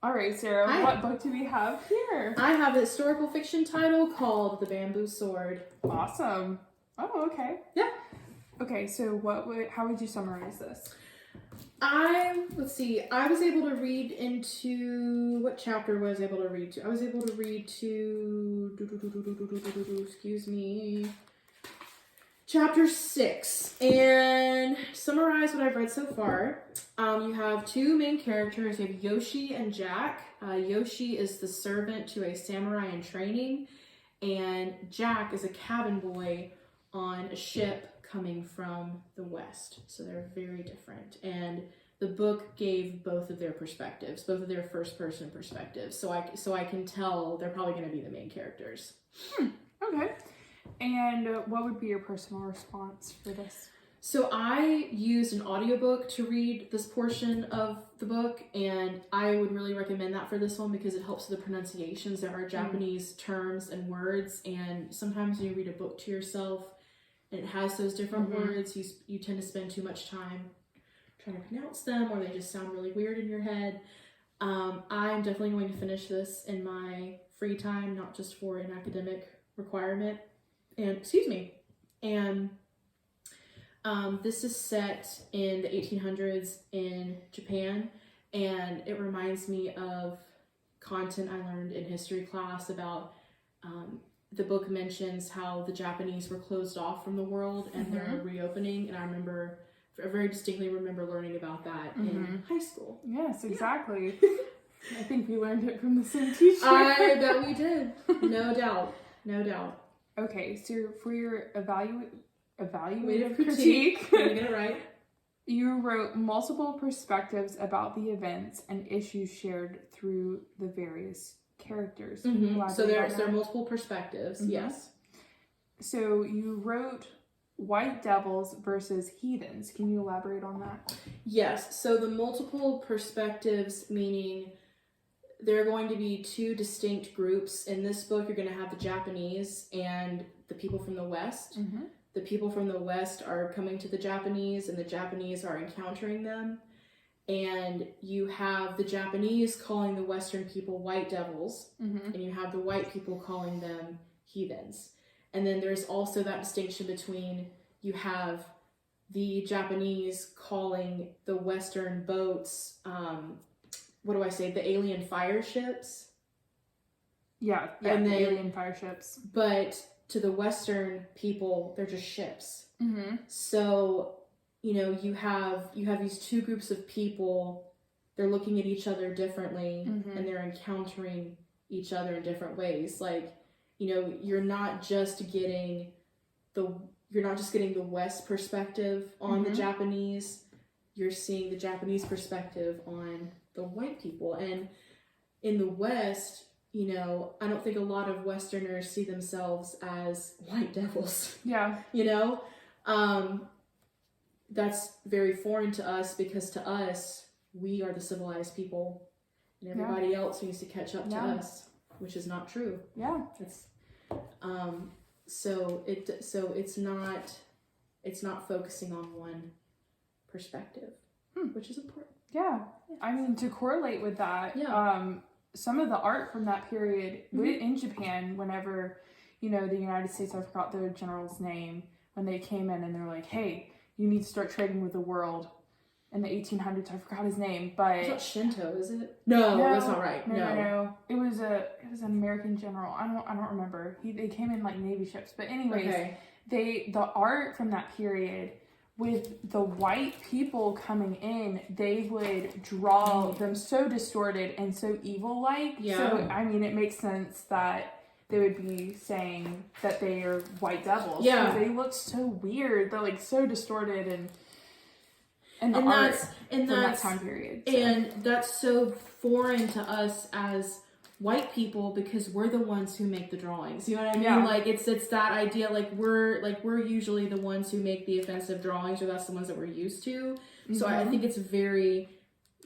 All right, Sarah, Hi. what book do we have here? I have a historical fiction title called The Bamboo Sword. Awesome. Oh, okay. Yeah. Okay, so how would you summarize this? Let's see, I was able to read into, what chapter was I able to read to? I was able to read to, excuse me, chapter 6. And to summarize what I've read so far, you have two main characters. You have Yoshi and Jack. Yoshi is the servant to a samurai in training, and Jack is a cabin boy on a ship coming from the West. So they're very different. And the book gave both of their perspectives, both of their first-person perspectives. So I can tell they're probably going to be the main characters. Okay. And what would be your personal response for this? So I used an audiobook to read this portion of the book, and I would really recommend that for this one because it helps with the pronunciations. There are Japanese terms and words, and sometimes when you read a book to yourself and it has those different words, you tend to spend too much time trying to pronounce them, or they just sound really weird in your head. I'm definitely going to finish this in my free time, not just for an academic requirement. And this is set in the 1800s in Japan, and it reminds me of content I learned in history class about the book mentions how the Japanese were closed off from the world and they're reopening, and I very distinctly remember learning about that in high school. Yes, exactly. I think we learned it from the same teacher. I bet we did. No doubt. Okay, so for your evaluative critique. Let me get it right. You wrote multiple perspectives about the events and issues shared through the various characters. So there are multiple perspectives, yes. So you wrote white devils versus heathens. Can you elaborate on that? Yes, so the multiple perspectives, meaning there are going to be two distinct groups. In this book, you're going to have the Japanese and the people from the West. The people from the West are coming to the Japanese, and the Japanese are encountering them. And you have the Japanese calling the Western people white devils, and you have the white people calling them heathens. And then there's also that distinction between, you have the Japanese calling the Western boats, the alien fire ships? Yeah, and the then, alien fire ships. But to the Western people, they're just ships. So, you have these two groups of people, they're looking at each other differently, and they're encountering each other in different ways. Like, you're not just getting the West perspective on the Japanese, you're seeing the Japanese perspective on the white people. And in the West, I don't think a lot of Westerners see themselves as white devils. Yeah. That's very foreign to us, because to us, we are the civilized people, and everybody else needs to catch up to us, which is not true. Yeah. So it's not focusing on one perspective, which is important. Yeah. I mean, to correlate with that, some of the art from that period in Japan, whenever, the United States, I forgot the general's name, when they came in and they're like, hey, you need to start trading with the world. In the 1800s, I forgot his name, but it's not Shinto, is it? No, that's not right. No. It was an American general. I don't remember. They came in like Navy ships, but anyways, the art from that period, with the white people coming in, they would draw them so distorted and so evil-like. Yeah. So, I mean, it makes sense that they would be saying that they are white devils. Yeah. Because they look so weird. They're, like, so distorted and that time period. So. And that's so foreign to us as white people, because we're the ones who make the drawings. You know what I mean? Yeah. Like, it's that idea, we're usually the ones who make the offensive drawings, or that's the ones that we're used to. So I think it's very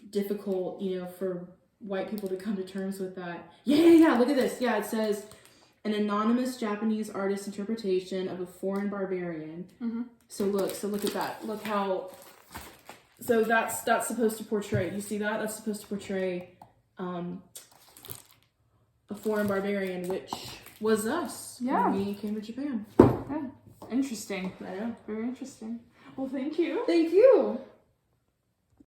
difficult, for white people to come to terms with that. Yeah, look at this. Yeah, it says, an anonymous Japanese artist's interpretation of a foreign barbarian. So look at that. Look how... So that's supposed to portray... You see that? That's supposed to portray a foreign barbarian, which was us when we came to Japan. Yeah. Interesting. I know. Very interesting. Well, thank you. Thank you.